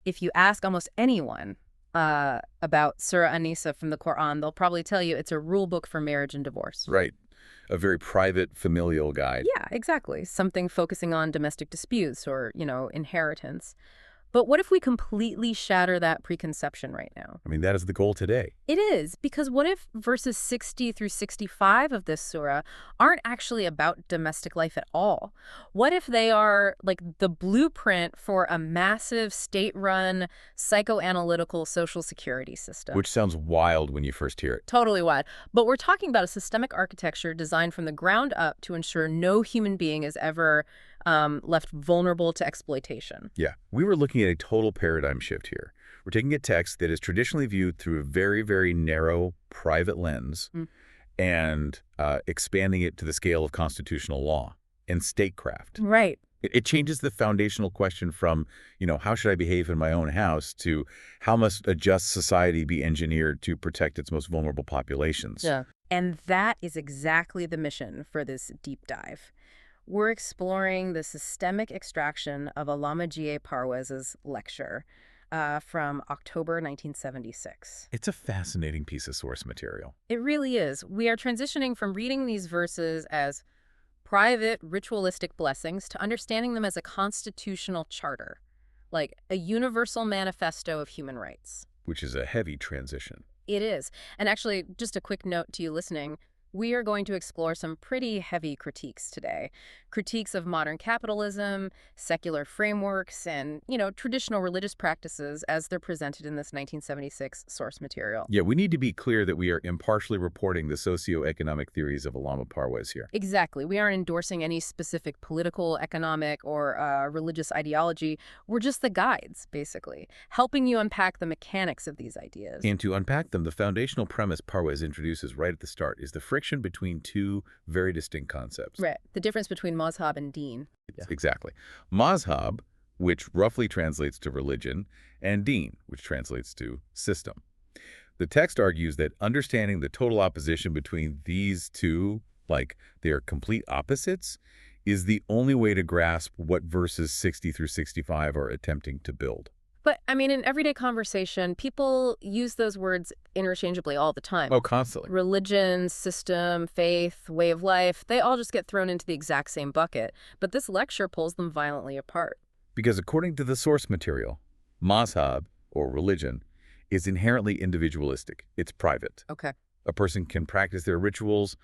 if you ask almost anyone about Surah An-Nisa from the Quran, they'll probably tell you it's a rule book for marriage and divorce. Right. A very private, familial guide. Yeah, exactly. Something focusing on domestic disputes or, inheritance. But what if we completely shatter that preconception right now? I mean, that is the goal today. It is, because what if verses 60 through 65 of this surah aren't actually about domestic life at all? What if they are like the blueprint for a massive state-run psychoanalytical social security system? Which sounds wild when you first hear it. Totally wild. But we're talking about a systemic architecture designed from the ground up to ensure no human being is ever left vulnerable to exploitation. Yeah. We were looking at a total paradigm shift here. We're taking a text that is traditionally viewed through a very, very narrow, private lens and expanding it to the scale of constitutional law and statecraft. Right. It changes the foundational question from, how should I behave in my own house to how must a just society be engineered to protect its most vulnerable populations. Yeah. And that is exactly the mission for this deep dive. We're exploring the systemic extraction of Allama G. Parwez's lecture from October 1976. It's a fascinating piece of source material. It really is. We are transitioning from reading these verses as private, ritualistic blessings to understanding them as a constitutional charter, like a universal manifesto of human rights. Which is a heavy transition. It is. And actually, just a quick note to you listening, we are going to explore some pretty heavy critiques today. Critiques of modern capitalism, secular frameworks, and, traditional religious practices as they're presented in this 1976 source material. Yeah, we need to be clear that we are impartially reporting the socioeconomic theories of Allama Parwez here. Exactly. We aren't endorsing any specific political, economic, or religious ideology. We're just the guides, basically, helping you unpack the mechanics of these ideas. And to unpack them, the foundational premise Parwez introduces right at the start is the friction between two very distinct concepts. Right. The difference between mazhab and deen. Yeah. Exactly. Mazhab, which roughly translates to religion, and deen, which translates to system. The text argues that understanding the total opposition between these two, like they are complete opposites, is the only way to grasp what verses 60 through 65 are attempting to build. But, in everyday conversation, people use those words interchangeably all the time. Oh, constantly. Religion, system, faith, way of life, they all just get thrown into the exact same bucket. But this lecture pulls them violently apart. Because according to the source material, mazhab, or religion, is inherently individualistic. It's private. Okay. A person can practice their rituals,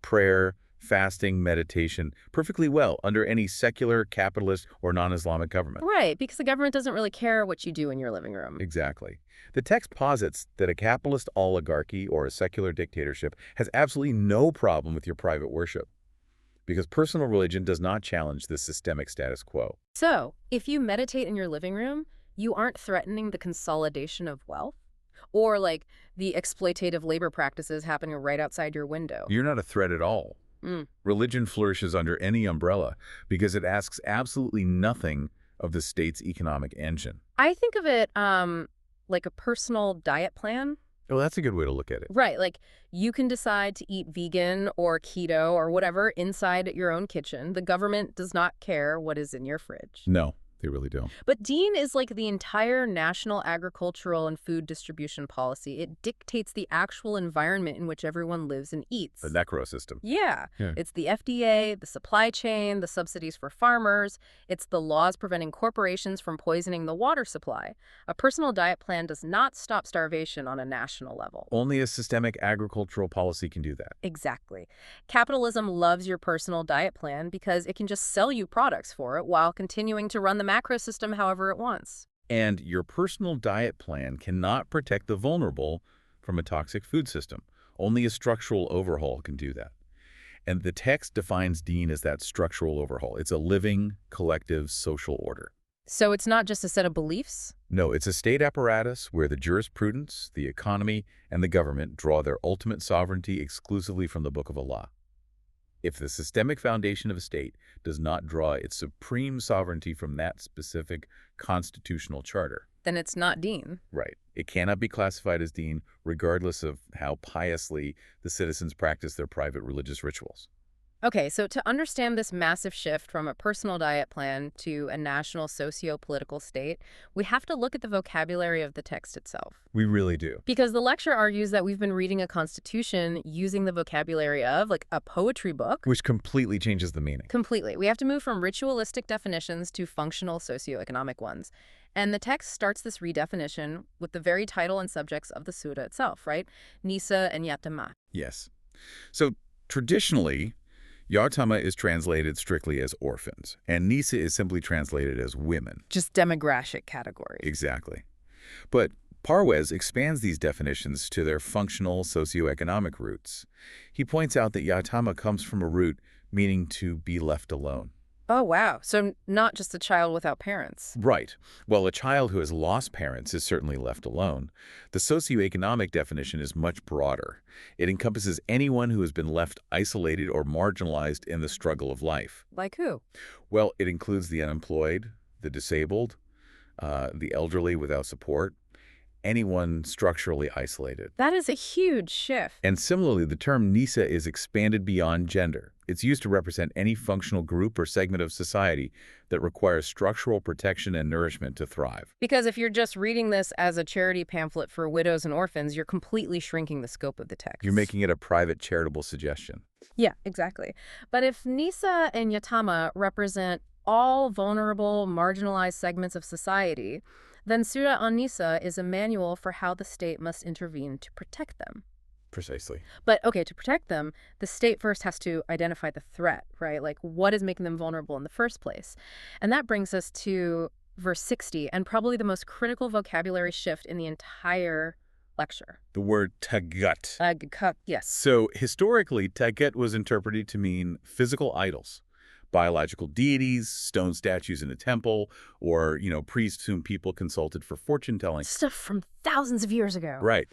prayer, fasting, meditation, perfectly well under any secular, capitalist, or non-Islamic government. Right, because the government doesn't really care what you do in your living room. Exactly. The text posits that a capitalist oligarchy or a secular dictatorship has absolutely no problem with your private worship, because personal religion does not challenge the systemic status quo. So, if you meditate in your living room, you aren't threatening the consolidation of wealth? Or, like, the exploitative labor practices happening right outside your window? You're not a threat at all. Religion flourishes under any umbrella because it asks absolutely nothing of the state's economic engine. I think of it like a personal diet plan. Oh, that's a good way to look at it. Right, like you can decide to eat vegan or keto or whatever inside your own kitchen. The government does not care what is in your fridge. No, they really don't. But deen is like the entire national agricultural and food distribution policy. It dictates the actual environment in which everyone lives and eats. The necro system. Yeah. Yeah. It's the FDA, the supply chain, the subsidies for farmers. It's the laws preventing corporations from poisoning the water supply. A personal diet plan does not stop starvation on a national level. Only a systemic agricultural policy can do that. Exactly. Capitalism loves your personal diet plan because it can just sell you products for it while continuing to run the macro system however it wants. And your personal diet plan cannot protect the vulnerable from a toxic food system. Only a structural overhaul can do that. And the text defines deen as that structural overhaul. It's a living, collective social order. So it's not just a set of beliefs? No, it's a state apparatus where the jurisprudence, the economy, and the government draw their ultimate sovereignty exclusively from the Book of Allah. If the systemic foundation of a state does not draw its supreme sovereignty from that specific constitutional charter, Then it's not deen. right, it cannot be classified as deen regardless of how piously the citizens practice their private religious rituals. Okay, so to understand this massive shift from a personal diet plan to a national socio-political state, we have to look at the vocabulary of the text itself. We really do. Because the lecture argues that we've been reading a constitution using the vocabulary of, like, a poetry book. Which completely changes the meaning. Completely. We have to move from ritualistic definitions to functional socioeconomic ones. And the text starts this redefinition with the very title and subjects of the surah itself, right? Nisa and Yatama. Yes. So traditionally, Yatama is translated strictly as orphans, and Nisa is simply translated as women. Just demographic categories. Exactly. But Parwez expands these definitions to their functional socioeconomic roots. He points out that Yatama comes from a root meaning to be left alone. Oh, wow. So not just a child without parents. Right. Well, a child who has lost parents is certainly left alone. The socioeconomic definition is much broader. It encompasses anyone who has been left isolated or marginalized in the struggle of life. Like who? Well, it includes the unemployed, the disabled, the elderly without support, anyone structurally isolated. That is a huge shift. And similarly, the term Nisa is expanded beyond gender. It's used to represent any functional group or segment of society that requires structural protection and nourishment to thrive. Because if you're just reading this as a charity pamphlet for widows and orphans, you're completely shrinking the scope of the text. You're making it a private charitable suggestion. Yeah, exactly. But if Nisa and Yatama represent all vulnerable, marginalized segments of society, then Surah An-Nisa is a manual for how the state must intervene to protect them. Precisely. But, okay, to protect them, the state first has to identify the threat, right? Like, what is making them vulnerable in the first place? And that brings us to verse 60, and probably the most critical vocabulary shift in the entire lecture. The word taghut. Yes. So, historically, taghut was interpreted to mean physical idols. Biological deities, stone statues in a temple, or, priests whom people consulted for fortune-telling. Stuff from thousands of years ago. Right.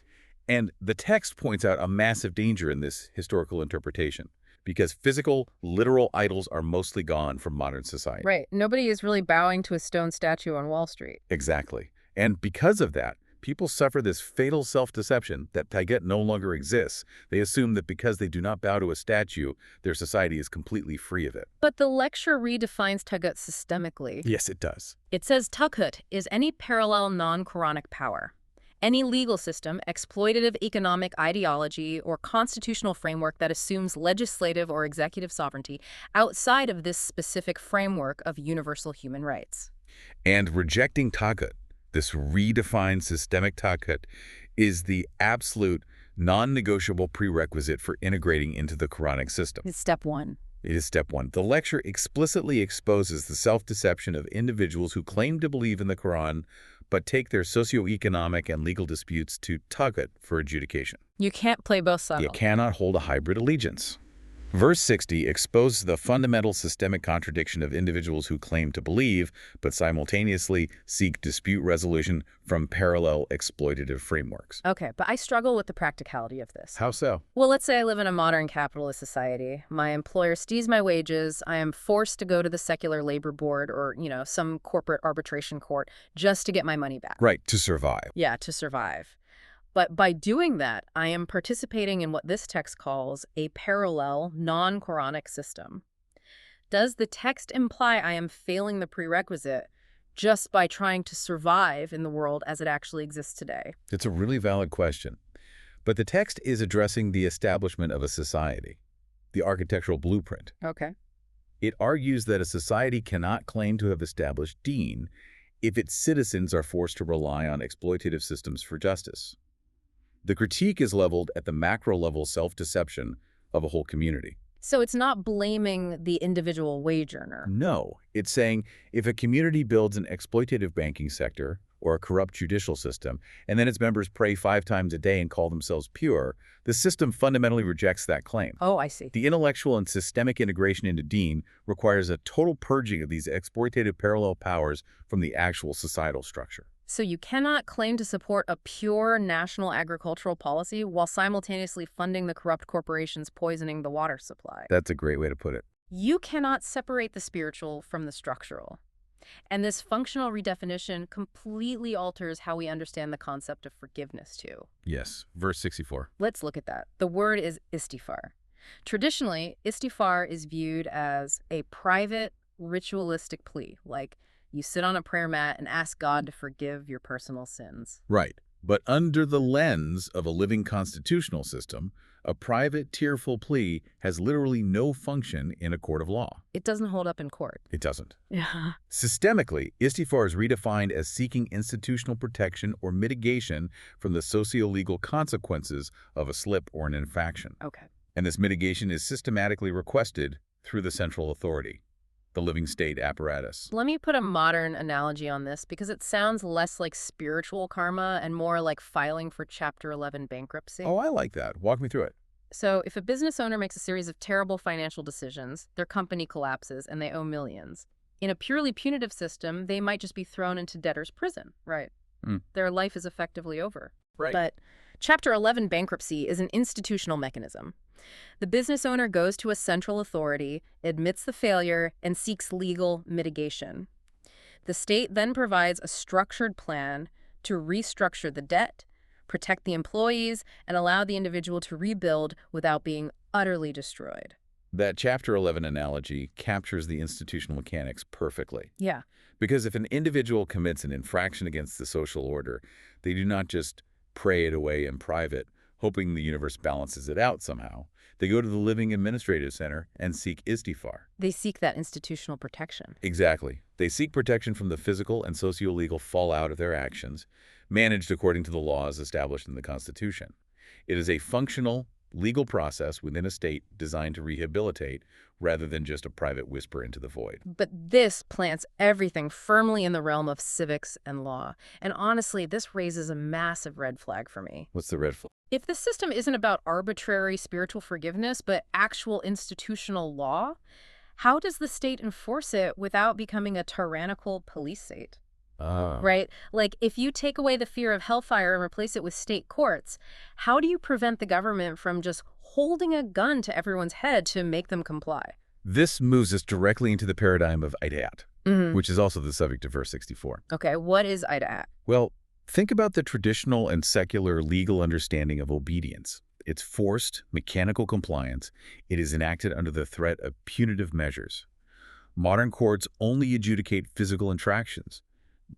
And the text points out a massive danger in this historical interpretation, because physical, literal idols are mostly gone from modern society. Right. Nobody is really bowing to a stone statue on Wall Street. Exactly. And because of that, people suffer this fatal self-deception that taghut no longer exists. They assume that because they do not bow to a statue, their society is completely free of it. But the lecture redefines taghut systemically. Yes, it does. It says taghut is any parallel non-Quranic power, any legal system, exploitative economic ideology, or constitutional framework that assumes legislative or executive sovereignty outside of this specific framework of universal human rights. And rejecting taghut, this redefined systemic taghut, is the absolute non-negotiable prerequisite for integrating into the Quranic system. It's step one. It is step one. The lecture explicitly exposes the self-deception of individuals who claim to believe in the Quran, but take their socioeconomic and legal disputes to taghut for adjudication. You can't play both sides. You cannot hold a hybrid allegiance. Verse 60 exposes the fundamental systemic contradiction of individuals who claim to believe, but simultaneously seek dispute resolution from parallel exploitative frameworks. Okay, but I struggle with the practicality of this. How so? Well, let's say I live in a modern capitalist society. My employer steals my wages. I am forced to go to the secular labor board or, some corporate arbitration court just to get my money back. Right, to survive. Yeah, to survive. But by doing that, I am participating in what this text calls a parallel, non-Quranic system. Does the text imply I am failing the prerequisite just by trying to survive in the world as it actually exists today? It's a really valid question. But the text is addressing the establishment of a society, the architectural blueprint. Okay. It argues that a society cannot claim to have established deen if its citizens are forced to rely on exploitative systems for justice. The critique is leveled at the macro-level self-deception of a whole community. So it's not blaming the individual wage earner. No, it's saying if a community builds an exploitative banking sector or a corrupt judicial system, and then its members pray 5 times a day and call themselves pure, the system fundamentally rejects that claim. Oh, I see. The intellectual and systemic integration into deen requires a total purging of these exploitative parallel powers from the actual societal structure. So you cannot claim to support a pure national agricultural policy while simultaneously funding the corrupt corporations poisoning the water supply. That's a great way to put it. You cannot separate the spiritual from the structural. And this functional redefinition completely alters how we understand the concept of forgiveness, too. Yes. Verse 64. Let's look at that. The word is istighfar. Traditionally, istighfar is viewed as a private, ritualistic plea, like you sit on a prayer mat and ask God to forgive your personal sins. Right. But under the lens of a living constitutional system, a private, tearful plea has literally no function in a court of law. It doesn't hold up in court. It doesn't. Yeah. Systemically, istighfar is redefined as seeking institutional protection or mitigation from the socio-legal consequences of a slip or an infraction. Okay. And this mitigation is systematically requested through the central authority, the living state apparatus. Let me put a modern analogy on this because it sounds less like spiritual karma and more like filing for Chapter 11 bankruptcy. Oh, I like that. Walk me through it. So if a business owner makes a series of terrible financial decisions, their company collapses and they owe millions. In a purely punitive system, they might just be thrown into debtor's prison, right? Their life is effectively over. Right. But Chapter 11 bankruptcy is an institutional mechanism. The business owner goes to a central authority, admits the failure, and seeks legal mitigation. The state then provides a structured plan to restructure the debt, protect the employees, and allow the individual to rebuild without being utterly destroyed. That Chapter 11 analogy captures the institutional mechanics perfectly. Yeah. Because if an individual commits an infraction against the social order, they do not just pray it away in private, hoping the universe balances it out somehow. They go to the Living Administrative Center and seek istighfar. They seek that institutional protection. Exactly. They seek protection from the physical and socio-legal fallout of their actions, managed according to the laws established in the Constitution. It is a functional, legal process within a state designed to rehabilitate rather than just a private whisper into the void. But this plants everything firmly in the realm of civics and law. And honestly, this raises a massive red flag for me. What's the red flag? If the system isn't about arbitrary spiritual forgiveness, but actual institutional law, how does the state enforce it without becoming a tyrannical police state? Right? Like, if you take away the fear of hellfire and replace it with state courts, how do you prevent the government from just holding a gun to everyone's head to make them comply? This moves us directly into the paradigm of Ayat, which is also the subject of verse 64. Okay, what is Ayat? Well, think about the traditional and secular legal understanding of obedience. It's forced, mechanical compliance. It is enacted under the threat of punitive measures. Modern courts only adjudicate physical infractions.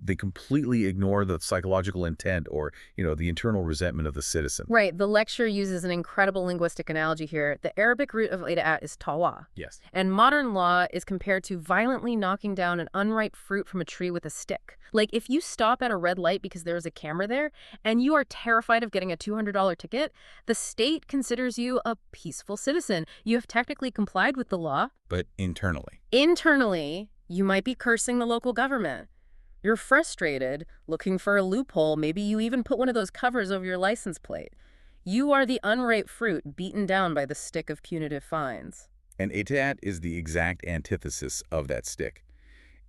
They completely ignore the psychological intent or, the internal resentment of the citizen. Right. The lecture uses an incredible linguistic analogy here. The Arabic root of Ayat is tawa. Yes. And modern law is compared to violently knocking down an unripe fruit from a tree with a stick. Like, if you stop at a red light because there's a camera there and you are terrified of getting a $200 ticket, the state considers you a peaceful citizen. You have technically complied with the law. But internally? Internally, you might be cursing the local government. You're frustrated, looking for a loophole. Maybe you even put one of those covers over your license plate. You are the unripe fruit beaten down by the stick of punitive fines. And Ayat is the exact antithesis of that stick.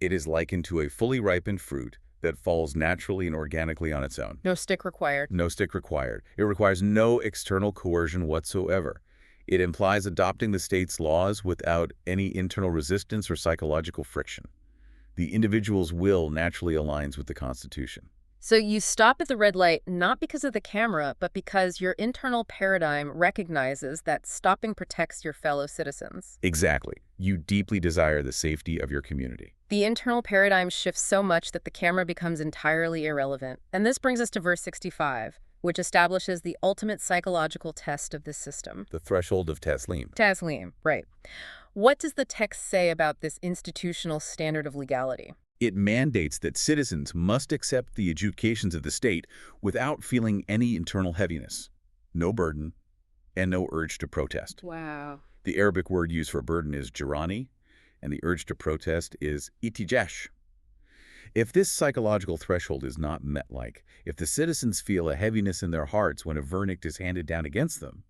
It is likened to a fully ripened fruit that falls naturally and organically on its own. No stick required. No stick required. It requires no external coercion whatsoever. It implies adopting the state's laws without any internal resistance or psychological friction. The individual's will naturally aligns with the Constitution. So you stop at the red light not because of the camera, but because your internal paradigm recognizes that stopping protects your fellow citizens. Exactly. You deeply desire the safety of your community. The internal paradigm shifts so much that the camera becomes entirely irrelevant. And this brings us to verse 65, which establishes the ultimate psychological test of this system. The threshold of Taslim. Taslim, right. What does the text say about this institutional standard of legality? It mandates that citizens must accept the adjudications of the state without feeling any internal heaviness, no burden, and no urge to protest. Wow. The Arabic word used for burden is jirani, and the urge to protest is itijash. If this psychological threshold is not met, if the citizens feel a heaviness in their hearts when a verdict is handed down against them,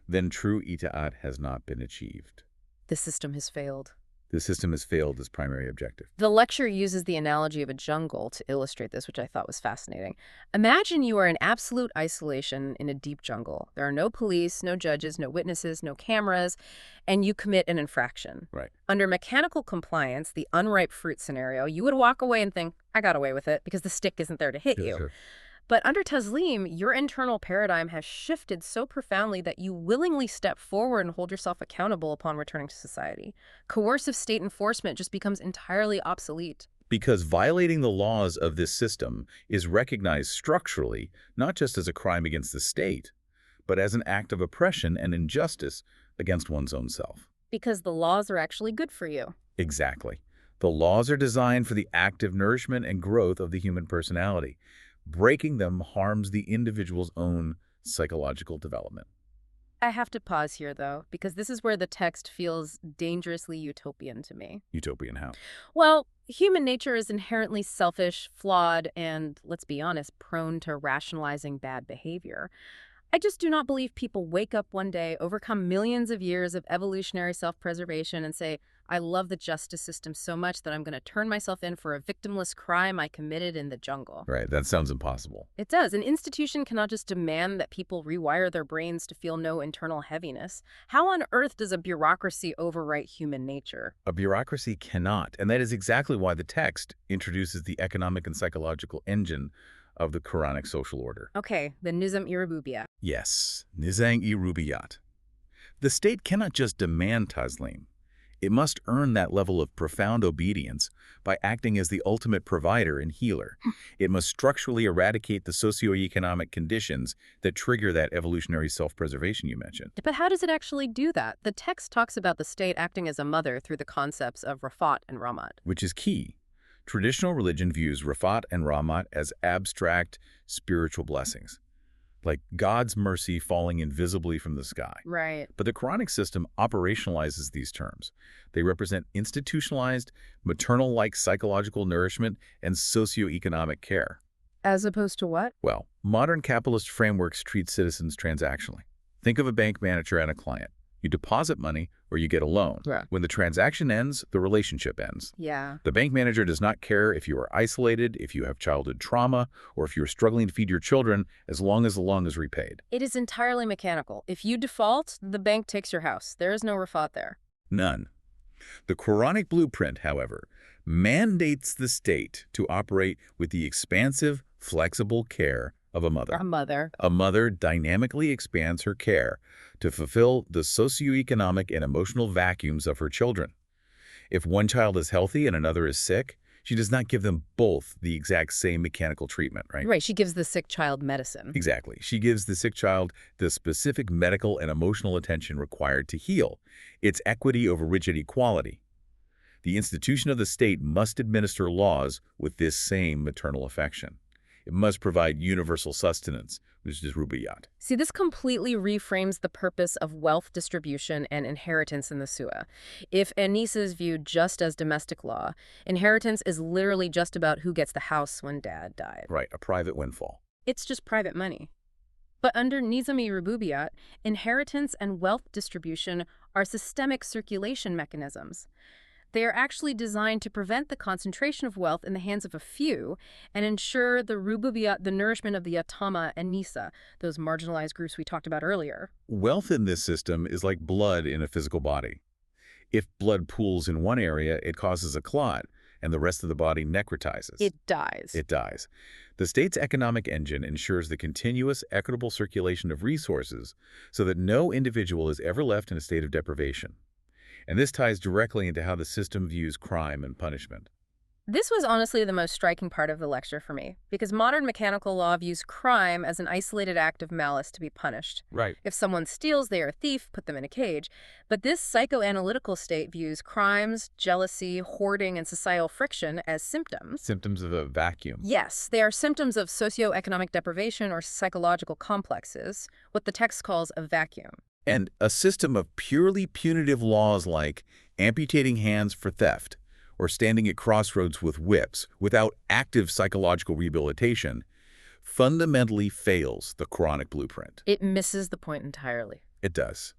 then true itaat has not been achieved. The system has failed. The system has failed its primary objective. The lecture uses the analogy of a jungle to illustrate this, which I thought was fascinating. Imagine you are in absolute isolation in a deep jungle. There are no police, no judges, no witnesses, no cameras, and you commit an infraction. Right. Under mechanical compliance, the unripe fruit scenario, you would walk away and think, I got away with it because the stick isn't there to hit you. Sure. But under Taslim, your internal paradigm has shifted so profoundly that you willingly step forward and hold yourself accountable upon returning to society. Coercive state enforcement just becomes entirely obsolete. Because violating the laws of this system is recognized structurally not just as a crime against the state, but as an act of oppression and injustice against one's own self. Because the laws are actually good for you. Exactly. The laws are designed for the active nourishment and growth of the human personality. Breaking them harms the individual's own psychological development. I have to pause here, though, because this is where the text feels dangerously utopian to me. Utopian how? Well, human nature is inherently selfish, flawed, and, let's be honest, prone to rationalizing bad behavior. I just do not believe people wake up one day, overcome millions of years of evolutionary self-preservation, and say, I love the justice system so much that I'm going to turn myself in for a victimless crime I committed in the jungle. Right, that sounds impossible. It does. An institution cannot just demand that people rewire their brains to feel no internal heaviness. How on earth does a bureaucracy overwrite human nature? A bureaucracy cannot, and that is exactly why the text introduces the economic and psychological engine of the Quranic social order. Okay, the Nizam-i-Rububiyyah. Yes, Nizam-i-Rububiyyat. The state cannot just demand taslim. It must earn that level of profound obedience by acting as the ultimate provider and healer. It must structurally eradicate the socioeconomic conditions that trigger that evolutionary self-preservation you mentioned. But how does it actually do that? The text talks about the state acting as a mother through the concepts of Rafat and Ramat. Which is key. Traditional religion views Rafat and Ramat as abstract spiritual blessings, like God's mercy falling invisibly from the sky. Right. But the Quranic system operationalizes these terms. They represent institutionalized, maternal-like psychological nourishment and socioeconomic care. As opposed to what? Well, modern capitalist frameworks treat citizens transactionally. Think of a bank manager and a client. You deposit money or you get a loan. Yeah. When the transaction ends, the relationship ends. Yeah. The bank manager does not care if you are isolated, if you have childhood trauma, or if you're struggling to feed your children, as long as the loan is repaid. It is entirely mechanical. If you default, the bank takes your house. There is no Rafat there. None. The Quranic blueprint, however, mandates the state to operate with the expansive, flexible care of a mother. A mother. A mother dynamically expands her care to fulfill the socioeconomic and emotional vacuums of her children. If one child is healthy and another is sick, she does not give them both the exact same mechanical treatment, right? Right, she gives the sick child medicine. Exactly. She gives the sick child the specific medical and emotional attention required to heal. It's equity over rigid equality. The institution of the state must administer laws with this same maternal affection. It must provide universal sustenance, which is rubaiyat. See, this completely reframes the purpose of wealth distribution and inheritance in the Surah. If An-Nisa is viewed just as domestic law, inheritance is literally just about who gets the house when dad died. Right, a private windfall. It's just private money. But under Nizam-i-Rububiyyat, inheritance and wealth distribution are systemic circulation mechanisms. They are actually designed to prevent the concentration of wealth in the hands of a few and ensure the rububiyyat, the nourishment of the yatama and nisa, those marginalized groups we talked about earlier. Wealth in this system is like blood in a physical body. If blood pools in one area, it causes a clot, and the rest of the body necrotizes. It dies. It dies. The state's economic engine ensures the continuous, equitable circulation of resources so that no individual is ever left in a state of deprivation. And this ties directly into how the system views crime and punishment. This was honestly the most striking part of the lecture for me, because modern mechanical law views crime as an isolated act of malice to be punished. Right. If someone steals, they are a thief, put them in a cage. But this psychoanalytical state views crimes, jealousy, hoarding, and societal friction as symptoms. Symptoms of a vacuum. Yes, they are symptoms of socioeconomic deprivation or psychological complexes, what the text calls a vacuum. And a system of purely punitive laws like amputating hands for theft or standing at crossroads with whips without active psychological rehabilitation fundamentally fails the Quranic blueprint. It misses the point entirely. It does.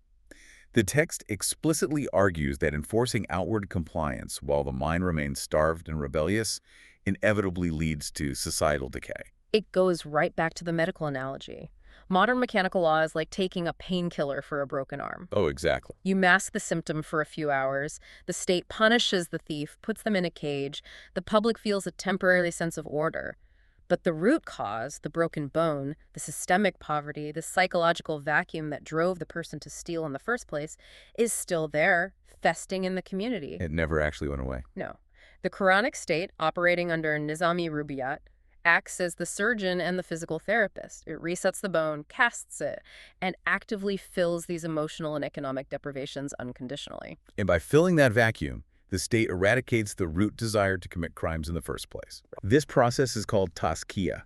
The text explicitly argues that enforcing outward compliance while the mind remains starved and rebellious inevitably leads to societal decay. It goes right back to the medical analogy. Modern mechanical law is like taking a painkiller for a broken arm. Oh, exactly. You mask the symptom for a few hours, the state punishes the thief, puts them in a cage, the public feels a temporary sense of order. But the root cause, the broken bone, the systemic poverty, the psychological vacuum that drove the person to steal in the first place, is still there, festing in the community. It never actually went away. No. The Quranic state, operating under Nizami Rubiyat, acts as the surgeon and the physical therapist. It resets the bone, casts it, and actively fills these emotional and economic deprivations unconditionally. And by filling that vacuum, the state eradicates the root desire to commit crimes in the first place. This process is called tazkiyah.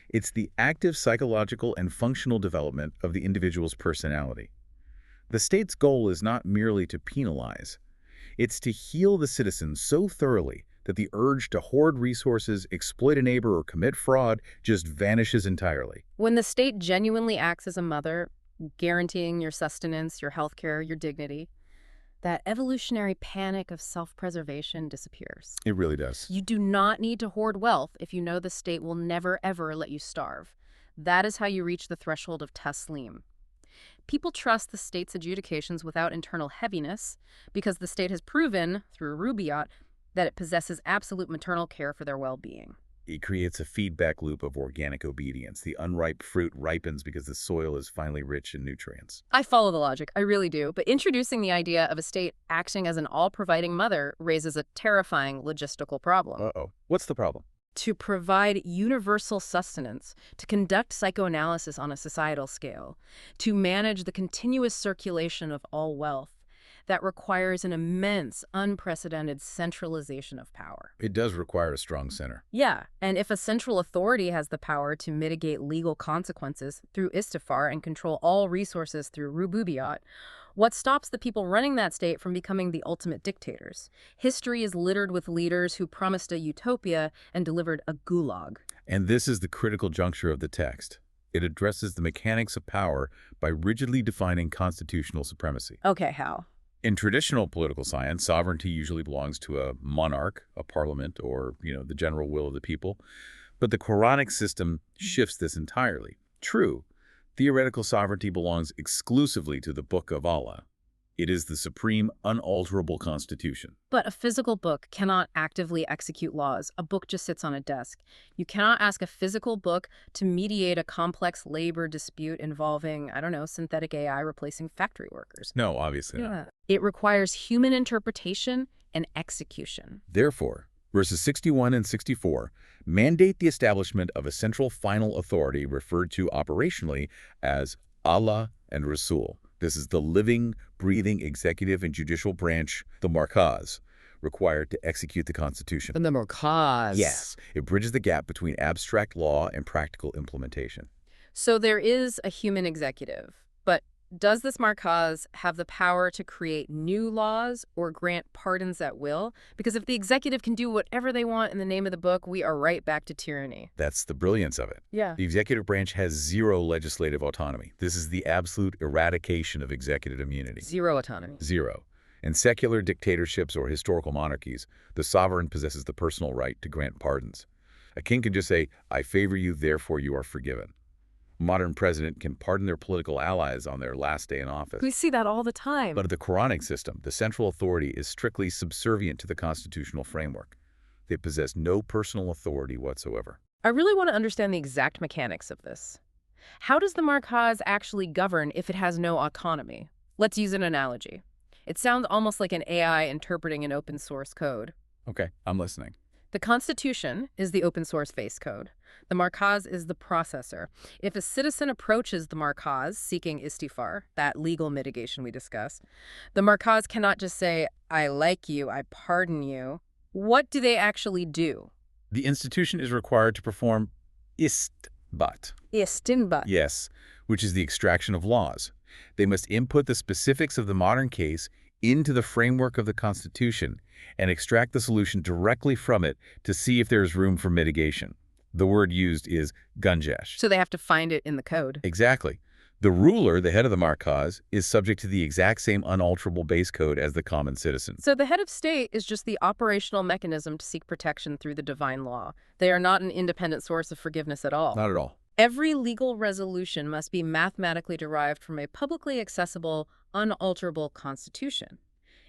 It's the active psychological and functional development of the individual's personality. The state's goal is not merely to penalize. It's to heal the citizen so thoroughly that the urge to hoard resources, exploit a neighbor, or commit fraud just vanishes entirely. When the state genuinely acts as a mother, guaranteeing your sustenance, your healthcare, your dignity, that evolutionary panic of self-preservation disappears. It really does. You do not need to hoard wealth if you know the state will never, ever let you starve. That is how you reach the threshold of taslim. People trust the state's adjudications without internal heaviness because the state has proven, through Rubiyat, that it possesses absolute maternal care for their well-being. It creates a feedback loop of organic obedience. The unripe fruit ripens because the soil is finally rich in nutrients. I follow the logic, I really do, but introducing the idea of a state acting as an all-providing mother raises a terrifying logistical problem. Uh-oh. What's the problem? To provide universal sustenance, to conduct psychoanalysis on a societal scale, to manage the continuous circulation of all wealth, that requires an immense, unprecedented centralization of power. It does require a strong center. Yeah, and if a central authority has the power to mitigate legal consequences through istighfar and control all resources through rububiyat, what stops the people running that state from becoming the ultimate dictators? History is littered with leaders who promised a utopia and delivered a gulag. And this is the critical juncture of the text. It addresses the mechanics of power by rigidly defining constitutional supremacy. Okay, how? In traditional political science, sovereignty usually belongs to a monarch, a parliament, or, the general will of the people. But the Quranic system shifts this entirely. True, theoretical sovereignty belongs exclusively to the Book of Allah. It is the supreme, unalterable constitution. But a physical book cannot actively execute laws. A book just sits on a desk. You cannot ask a physical book to mediate a complex labor dispute involving, synthetic AI replacing factory workers. No, obviously not. It requires human interpretation and execution. Therefore, verses 61 and 64 mandate the establishment of a central final authority referred to operationally as Allah and Rasul. This is the living, breathing executive and judicial branch, the Markaz, required to execute the Constitution. The Markaz. Yes, it bridges the gap between abstract law and practical implementation. So there is a human executive, but does this Markaz have the power to create new laws or grant pardons at will? Because if the executive can do whatever they want in the name of the book, we are right back to tyranny. That's the brilliance of it. Yeah. The executive branch has zero legislative autonomy. This is the absolute eradication of executive immunity. Zero autonomy. Zero. In secular dictatorships or historical monarchies, the sovereign possesses the personal right to grant pardons. A king can just say, "I favor you, therefore you are forgiven." A modern president can pardon their political allies on their last day in office. We see that all the time. But in the Quranic system, the central authority is strictly subservient to the constitutional framework. They possess no personal authority whatsoever. I really want to understand the exact mechanics of this. How does the Markaz actually govern if it has no autonomy? Let's use an analogy. It sounds almost like an AI interpreting an open source code. Okay, I'm listening. The Constitution is the open source base code. The Markaz is the processor. If a citizen approaches the Markaz seeking istighfar, that legal mitigation we discussed, the Markaz cannot just say, "I like you, I pardon you." What do they actually do? The institution is required to perform istinbat. Istinbat. Yes, which is the extraction of laws. They must input the specifics of the modern case into the framework of the Constitution and extract the solution directly from it to see if there is room for mitigation. The word used is gunjesh. So they have to find it in the code. Exactly. The ruler, the head of the Markaz, is subject to the exact same unalterable base code as the common citizen. So the head of state is just the operational mechanism to seek protection through the divine law. They are not an independent source of forgiveness at all. Not at all. Every legal resolution must be mathematically derived from a publicly accessible, unalterable constitution.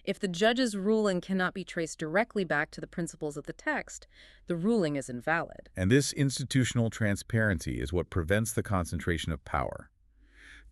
If the judge's ruling cannot be traced directly back to the principles of the text, the ruling is invalid. And this institutional transparency is what prevents the concentration of power.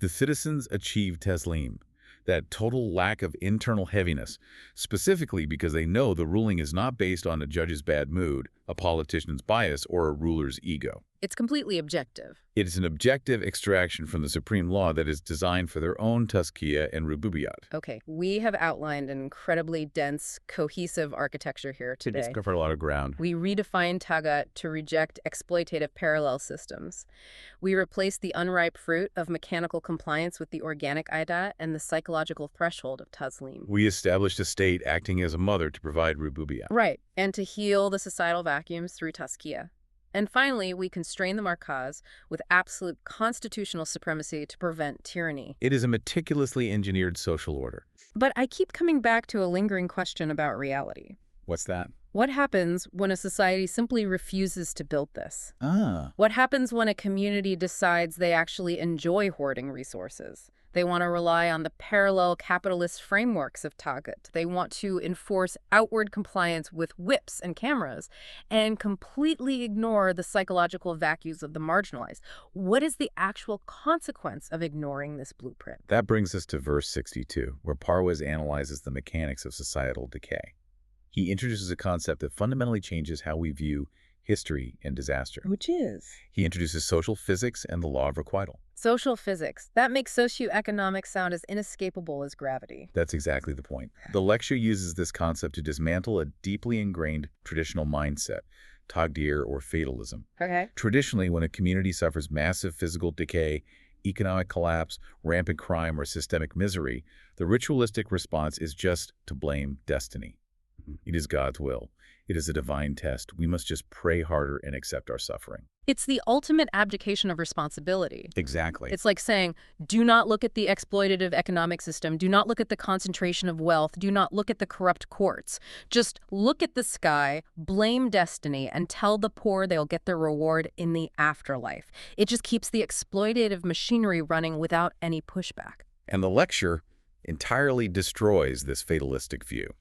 The citizens achieve taslim, that total lack of internal heaviness, specifically because they know the ruling is not based on a judge's bad mood, a politician's bias, or a ruler's ego. It's completely objective. It is an objective extraction from the supreme law that is designed for their own tazkiyah and rububiyat. Okay, we have outlined an incredibly dense, cohesive architecture here today. It's covered a lot of ground. We redefine Taghut to reject exploitative parallel systems. We replace the unripe fruit of mechanical compliance with the organic Ayat and the psychological threshold of taslim. We established a state acting as a mother to provide rububiyat. Right, and to heal the societal vacuums through tazkiyah. And finally, we constrain the markaz with absolute constitutional supremacy to prevent tyranny. It is a meticulously engineered social order. But I keep coming back to a lingering question about reality. What's that? What happens when a society simply refuses to build this? What happens when a community decides they actually enjoy hoarding resources? They want to rely on the parallel capitalist frameworks of Taghut. They want to enforce outward compliance with whips and cameras and completely ignore the psychological vacuums of the marginalized. What is the actual consequence of ignoring this blueprint? That brings us to verse 62, where Parwez analyzes the mechanics of societal decay. He introduces a concept that fundamentally changes how we view history and disaster. Which is? He introduces social physics and the law of requital. Social physics. That makes socioeconomics sound as inescapable as gravity. That's exactly the point. The lecture uses this concept to dismantle a deeply ingrained traditional mindset, taqdir or fatalism. Okay. Traditionally, when a community suffers massive physical decay, economic collapse, rampant crime, or systemic misery, the ritualistic response is just to blame destiny. It is God's will. It is a divine test. We must just pray harder and accept our suffering. It's the ultimate abdication of responsibility. Exactly. It's like saying, do not look at the exploitative economic system. Do not look at the concentration of wealth. Do not look at the corrupt courts. Just look at the sky, blame destiny, and tell the poor they'll get their reward in the afterlife. It just keeps the exploitative machinery running without any pushback. And the lecture entirely destroys this fatalistic view.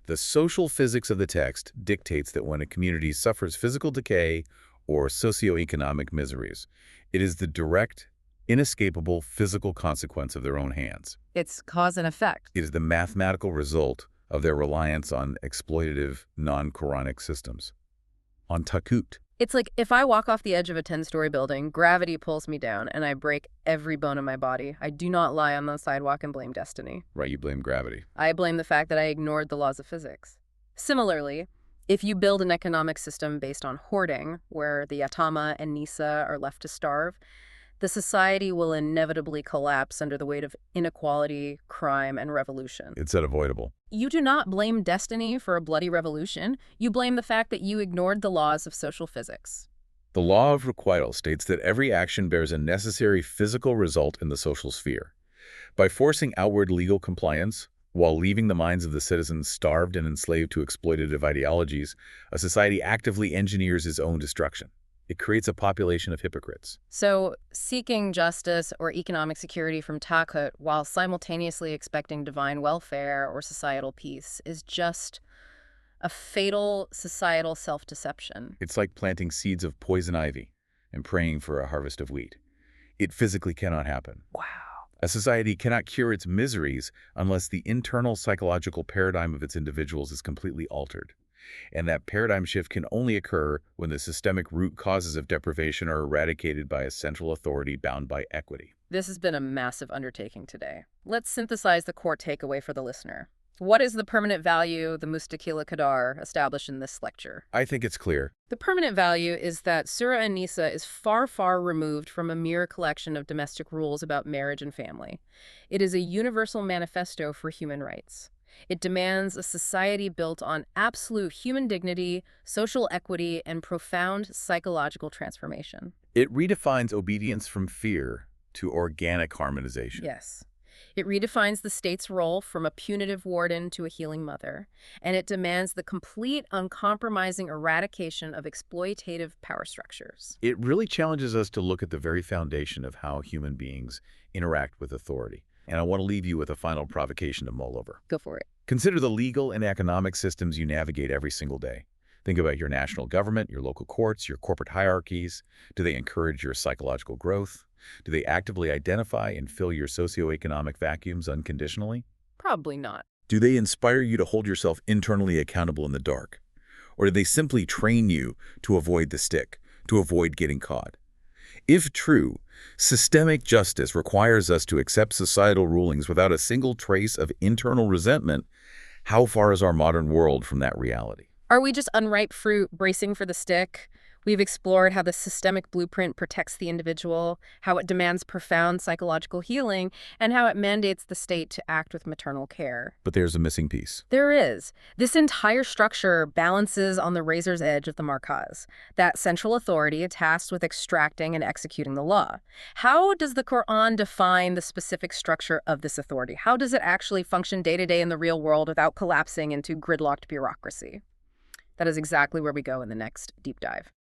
The social physics of the text dictates that when a community suffers physical decay or socioeconomic miseries, it is the direct, inescapable physical consequence of their own hands. It's cause and effect. It is the mathematical result of their reliance on exploitative, non-Quranic systems. On Taghut. It's like if I walk off the edge of a 10-story building, gravity pulls me down, and I break every bone in my body. I do not lie on the sidewalk and blame destiny. Right, you blame gravity. I blame the fact that I ignored the laws of physics. Similarly, if you build an economic system based on hoarding, where the Allama and Nisa are left to starve, the society will inevitably collapse under the weight of inequality, crime, and revolution. It's unavoidable. You do not blame destiny for a bloody revolution. You blame the fact that you ignored the laws of social physics. The law of requital states that every action bears a necessary physical result in the social sphere. By forcing outward legal compliance, while leaving the minds of the citizens starved and enslaved to exploitative ideologies, a society actively engineers its own destruction. It creates a population of hypocrites. So, seeking justice or economic security from Taghut while simultaneously expecting divine welfare or societal peace is just a fatal societal self-deception. It's like planting seeds of poison ivy and praying for a harvest of wheat. It physically cannot happen. Wow. A society cannot cure its miseries unless the internal psychological paradigm of its individuals is completely altered. And that paradigm shift can only occur when the systemic root causes of deprivation are eradicated by a central authority bound by equity. This has been a massive undertaking today. Let's synthesize the core takeaway for the listener. What is the permanent value, the Mustaqila Qadar, established in this lecture? I think it's clear. The permanent value is that Surah An-Nisa is far, far removed from a mere collection of domestic rules about marriage and family. It is a universal manifesto for human rights. It demands a society built on absolute human dignity, social equity, and profound psychological transformation. It redefines obedience from fear to organic harmonization. Yes. It redefines the state's role from a punitive warden to a healing mother, and it demands the complete, uncompromising eradication of exploitative power structures. It really challenges us to look at the very foundation of how human beings interact with authority. And I want to leave you with a final provocation to mull over. Go for it. Consider the legal and economic systems you navigate every single day. Think about your national government, your local courts, your corporate hierarchies. Do they encourage your psychological growth? Do they actively identify and fill your socioeconomic vacuums unconditionally? Probably not. Do they inspire you to hold yourself internally accountable in the dark? Or do they simply train you to avoid the stick, to avoid getting caught? If true, systemic justice requires us to accept societal rulings without a single trace of internal resentment. How far is our modern world from that reality? Are we just unripe fruit bracing for the stick? We've explored how the systemic blueprint protects the individual, how it demands profound psychological healing, and how it mandates the state to act with maternal care. But there's a missing piece. There is. This entire structure balances on the razor's edge of the markaz, that central authority tasked with extracting and executing the law. How does the Quran define the specific structure of this authority? How does it actually function day to day in the real world without collapsing into gridlocked bureaucracy? That is exactly where we go in the next deep dive.